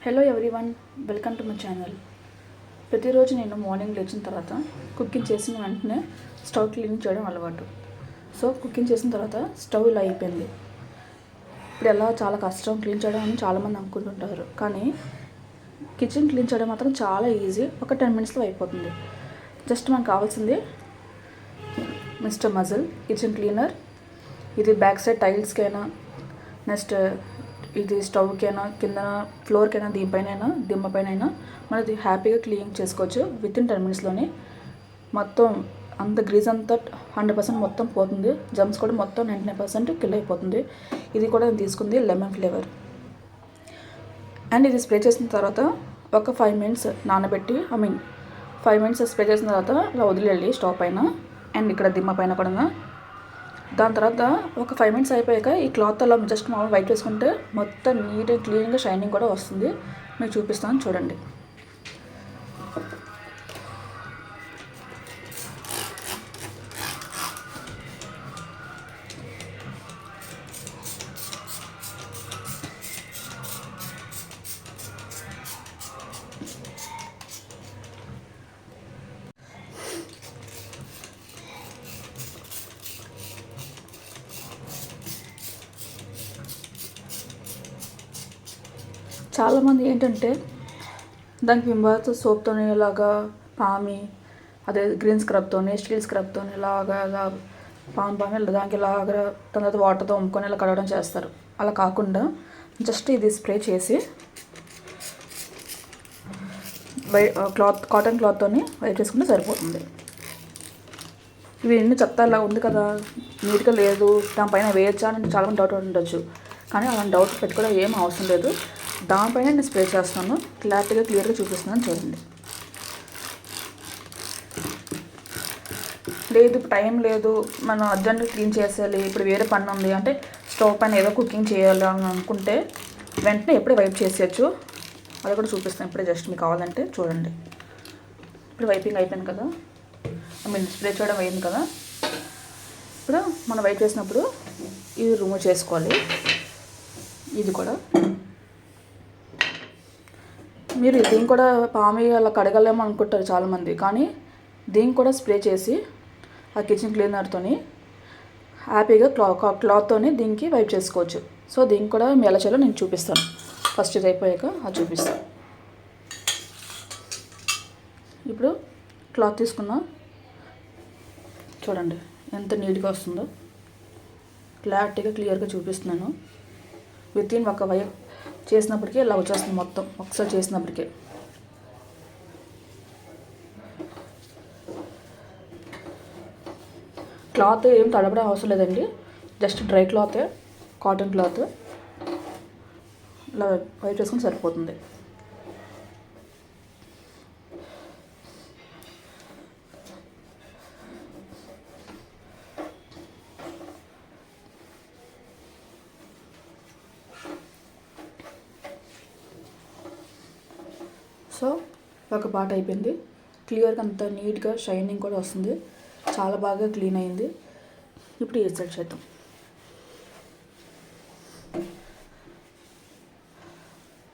Hello everyone, welcome to my channel. ప్రతిరోజు నేను morning లేచిన తర్వాత కుకింగ్ చేసిన వెంటనే స్టవ్ క్లీన్ చేయడం అలవాటు. సో కుకింగ్ చేసిన తర్వాత స్టవ్ ఇలా అయిపోయింది. ఇప్పుడు ఎలా చాలా కష్టం క్లీన్ చేయడం అని చాలామంది అనుకుంటుంటారు, కానీ కిచెన్ క్లీన్ చేయడం మాత్రం చాలా ఈజీ. ఒక 10 minutesలో అయిపోతుంది. జస్ట్ మనకు కావాల్సింది మిస్టర్ మజిల్ కిచెన్ క్లీనర్. ఇది బ్యాక్ సైడ్ టైల్స్కైనా, నెక్స్ట్ ఇది స్టవ్కైనా, కింద ఫ్లోర్కైనా, దీనిపైన దిమ్మపైన మనది హ్యాపీగా క్లీన్ చేసుకోవచ్చు. వితిన్ 10 minutesలోనే మొత్తం అంత గ్రీజ్ అంతా 100% మొత్తం పోతుంది. జమ్స్ కూడా మొత్తం 99% కిల్ అయిపోతుంది. ఇది కూడా నేను తీసుకుంది లెమన్ ఫ్లేవర్. అండ్ ఇది స్ప్రే చేసిన తర్వాత ఒక 5 minutes నానబెట్టి 5 minutes స్ప్రే చేసిన తర్వాత ఇలా వదిలేయాలి స్టవ్ పైన అండ్ ఇక్కడ దిమ్మ పైన కూడా. దాని తర్వాత ఒక 5 minutes అయిపోయాక ఈ క్లాత్ అలా జస్ట్ మామూలు వైట్ వేసుకుంటే మొత్తం నీట్ అండ్ క్లీన్గా షైనింగ్ కూడా వస్తుంది. మీకు చూపిస్తాను చూడండి. చాలామంది ఏంటంటే దానికి వింబాత్ సోప్తోని ఇలాగా అదే గ్రీన్ స్క్రబ్తోని, స్టీల్ స్క్రబ్తోని ఇలాగా దానికి ఇలాగా దాని తర్వాత వాటర్తో వంపుకొని ఇలా కడగడం చేస్తారు. అలా కాకుండా జస్ట్ ఇది స్ప్రే చేసి కాటన్ క్లాత్తోని వైట్ చేసుకుంటే సరిపోతుంది. ఇవి ఎన్ని చెత్త ఇలా ఉంది కదా, నీట్గా లేదు, దానిపైన వేయచ్చా అని చాలామంది డౌట్ ఉండొచ్చు. కానీ అలాంటి డౌట్ పెట్టుకోవడం ఏం అవసరం లేదు. దానిపైన నేను స్ప్రే చేస్తాను, క్లియర్గా చూపిస్తున్నాను చూడండి. లేదు టైం లేదు, మనం అర్జెంట్గా క్లీన్ చేసేయాలి, ఇప్పుడు వేరే పని ఉంది అంటే స్టవ్ పైన ఏదో కుకింగ్ చేయాలి అని అనుకుంటే వెంటనే ఎప్పుడే వైప్ చేసేయచ్చు. అది కూడా చూపిస్తాను ఇప్పుడే, జస్ట్ మీకు కావాలంటే చూడండి. ఇప్పుడు వైపింగ్ అయిపోయింది కదా, స్ప్రే చేయడం అయింది కదా. ఇప్పుడు మనం వైప్ చేసినప్పుడు ఇది రిమూవ్ చేసుకోవాలి. ఇది కూడా మీరు దీన్ని కూడా అలా కడగలేమో అనుకుంటారు చాలామంది, కానీ దీన్ని కూడా స్ప్రే చేసి ఆ కిచెన్ క్లీనర్తోని హ్యాపీగా క్లాత్తోని దీనికి వైప్ చేసుకోవచ్చు. సో దీన్ని కూడా ఎలా చేయాలో నేను చూపిస్తాను. ఫస్ట్ ఇది అయిపోయాక అది చూపిస్తాను. ఇప్పుడు క్లాత్ తీసుకున్నా చూడండి ఎంత నీట్గా వస్తుందో. క్లియర్గా చూపిస్తున్నాను. వితిన్ ఒక వైప్ చేసినప్పటికీ ఇలా వచ్చేస్తుంది మొత్తం, ఒకసారి చేసినప్పటికీ. క్లాత్ ఏం తడపడం అవసరం లేదండి, జస్ట్ డ్రై క్లాతే, కాటన్ క్లాత్ ఇలా వైప్ చేసుకుని సరిపోతుంది. సో ఒక పార్ట్ అయిపోయింది. క్లియర్గా అంత నీట్గా షైనింగ్ కూడా వస్తుంది, చాలా బాగా క్లీన్ అయింది. ఇప్పుడు ఈ సైడ్ చేద్దాం.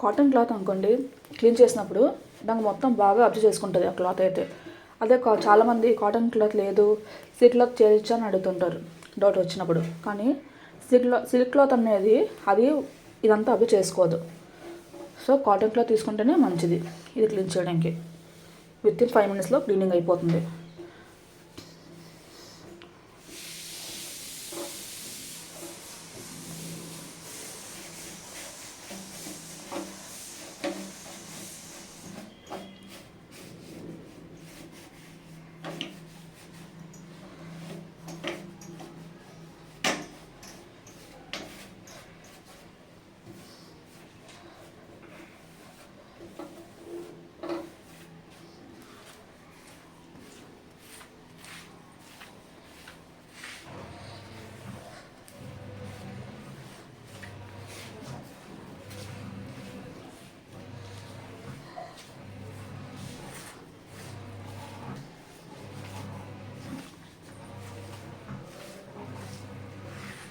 కాటన్ క్లాత్ అనుకోండి, క్లీన్ చేసినప్పుడు దానికి మొత్తం బాగా అబ్జర్వ్ చేసుకుంటుంది ఆ క్లాత్ అయితే. అదే చాలామంది కాటన్ క్లాత్ లేదు, సిల్క్ క్లాత్ చేయొచ్చు అని అడుగుతుంటారు డౌట్ వచ్చినప్పుడు. కానీ సిల్క్ క్లాత్ అనేది అది ఇదంతా అబ్జర్వ్ చేసుకోదు. సో కాటన్ క్లాత్ తీసుకుంటేనే మంచిది ఇది క్లీన్ చేయడానికి. వితిన్ 5 minutesలో క్లీనింగ్ అయిపోతుంది.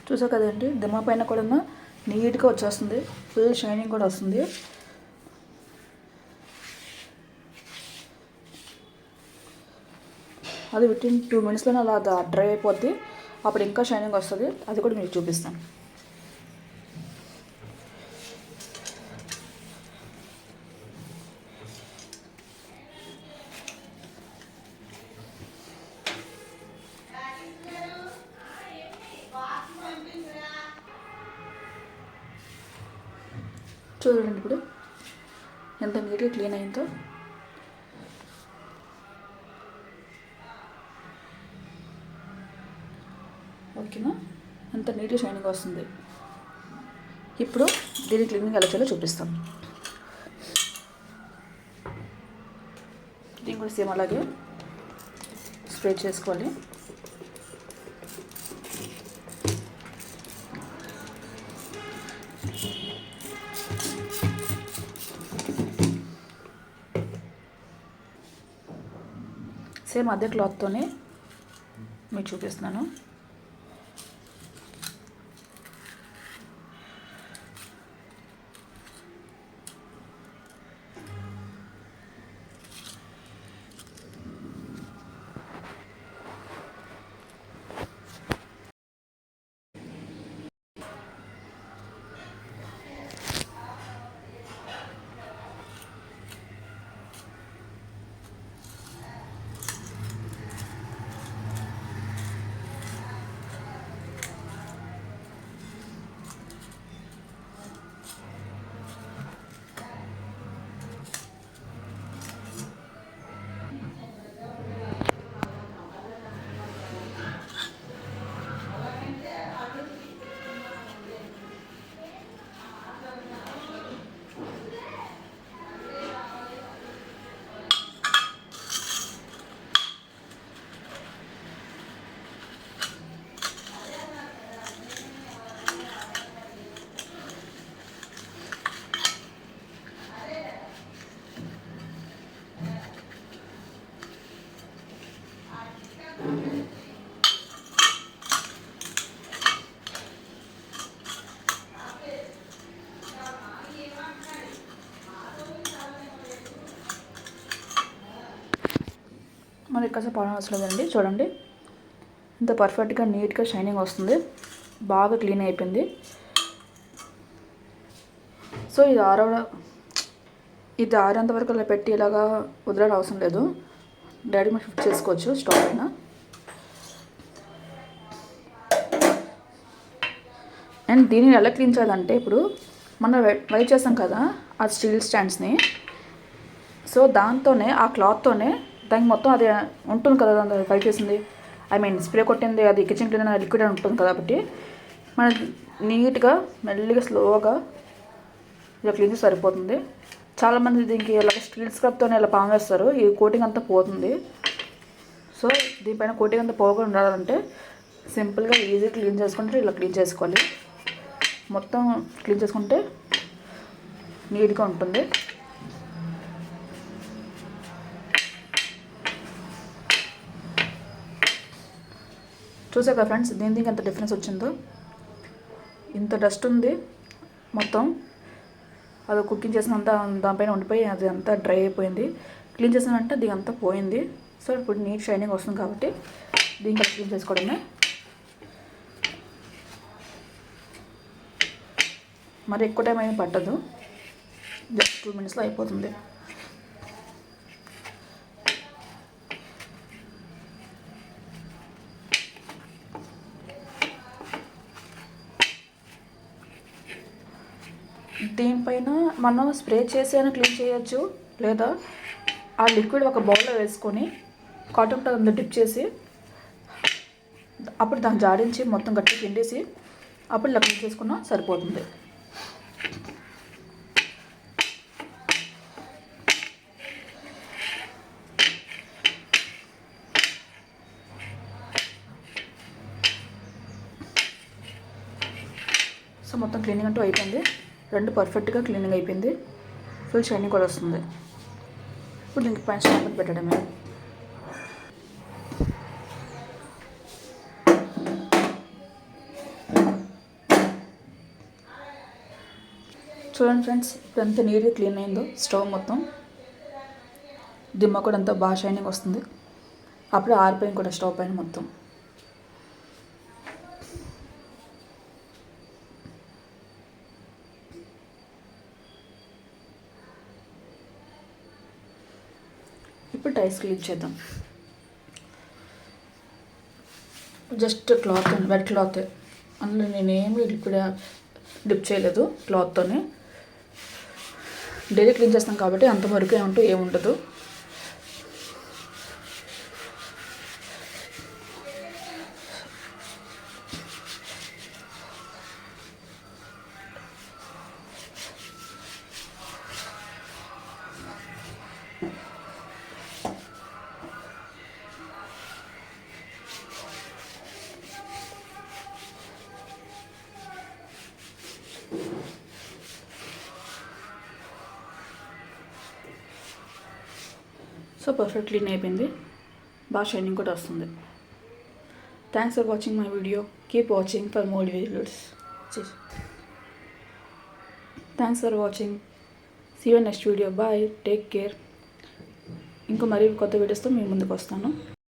చూసా కదండి, దిమ్మ పైన కూడా నీట్గా వచ్చేస్తుంది, ఫుల్ షైనింగ్ కూడా వస్తుంది. అది వితిన్ 2 మినిట్స్లోనే అలా డ్రై అయిపోద్ది. అప్పుడు ఇంకా షైనింగ్ వస్తుంది. అది కూడా మీకు చూపిస్తాను. చూడండి ఇప్పుడు ఎంత నీట్గా క్లీన్ అయిందో. ఓకేనా, ఎంత నీట్గా షైనింగ్ వస్తుంది. ఇప్పుడు దీని క్లీనింగ్ ఎలా చేయాలో చూపిస్తాను. దీన్ని కూడా సేమ్ అలాగే స్ప్రే చేసుకోవాలి. సేమ్ అదే క్లాత్తోనే మీకు చూపిస్తున్నాను. మరి కాసేపు అవసరం లేదండి. చూడండి ఇంత పర్ఫెక్ట్గా నీట్గా షైనింగ్ వస్తుంది. బాగా క్లీన్ అయిపోయింది. సో ఇది ఆరేంత వరకు అలా పెట్టి ఇలాగా వదిలేని అవసరం లేదు. డైరెక్ట్ మనం షిఫ్ట్ చేసుకోవచ్చు స్టవ్ పైన. అండ్ దీన్ని ఎలా క్లీన్ చేయాలంటే, ఇప్పుడు మనం వైట్ చేస్తాం కదా ఆ స్టీల్ స్టాండ్స్ని, సో దాంతోనే ఆ క్లాత్తోనే దానికి మొత్తం అది ఉంటుంది కదా, దాని వైట్ చేసింది, ఐ మీన్ స్ప్రే కొట్టింది, అది కిచెన్ క్లీనర్ లిక్విడ్ అని ఉంటుంది కాబట్టి మనం నీట్గా మెల్లిగా స్లోగా ఇలా క్లీన్ చేసి సరిపోతుంది. చాలామంది దీనికి ఇలా స్టీల్ స్క్రబ్తోనే ఇలా పాము వేస్తారు. ఈ కోటింగ్ అంతా పోతుంది. సో దీనిపైన కోటింగ్ అంతా పోకుండా ఉండాలంటే సింపుల్గా ఈజీగా క్లీన్ చేసుకుంటే ఇలా క్లీన్ చేసుకోవాలి. మొత్తం క్లీన్ చేసుకుంటే నీట్గా ఉంటుంది. చూసాక ఫ్రెండ్స్ దీనికి ఎంత డిఫరెన్స్ వచ్చిందో. ఇంత డస్ట్ ఉంది మొత్తం, అది కుకింగ్ చేసినంత దానిపైన ఉండిపోయి అది అంతా డ్రై అయిపోయింది. క్లీన్ చేసినంటే దీని అంతా పోయింది. సో ఇప్పుడు నీట్ షైనింగ్ వస్తుంది కాబట్టి దీనికి క్లీన్ చేసుకోవడమే. మరి ఎక్కువ టైం ఏమీ పట్టదు, జస్ట్ 2 మినిట్స్లో అయిపోతుంది. దీనిపైన మనం స్ప్రే చేసి అయినా క్లీన్ చేయొచ్చు, లేదా ఆ లిక్విడ్ ఒక బౌల్లో వేసుకొని కాటన్ క్లాత్ అందులో డిప్ చేసి అప్పుడు దాన్ని జాడించి మొత్తం గట్టిగా పిండేసి అప్పుడు ఇలా క్లీన్ చేసుకున్నా సరిపోతుంది. సో మొత్తం క్లీనింగ్ అంటూ అయిపోయింది. రెండు పర్ఫెక్ట్గా క్లీనింగ్ అయిపోయింది. ఫుల్ షైనింగ్ కూడా వస్తుంది. ఇప్పుడు దీనికి పైన స్టాండ్ పెట్టడమే. చూడండి ఫ్రెండ్స్ ఇప్పుడు ఎంత నీట్గా క్లీన్ అయిందో స్టవ్ మొత్తం. దిమ్మ కూడా అంతా బాగా షైనింగ్ వస్తుంది. అప్పుడే ఆరిపోయింది కూడా స్టవ్ పైన మొత్తం. ఇప్పుడు టైస్ క్లీన్ చేద్దాం. జస్ట్ క్లాత్, వెట్ క్లాత్, అందులో నేనేమి లిక్విడ్ డిప్ చేయలేదు. క్లాత్తోనే డైలీ క్లీన్ చేస్తాం కాబట్టి అంత వరకు ఏముండదు. సో పర్ఫెక్ట్ క్లీన్ అయిపోయింది. బాగా షైనింగ్ కూడా వస్తుంది. Thanks for watching my video. Keep watching for more videos. Thanks for watching. See you next video. Bye, take care. ఇంకో మరీ కొత్త వీడియోస్తో మీ ముందుకు వస్తాను.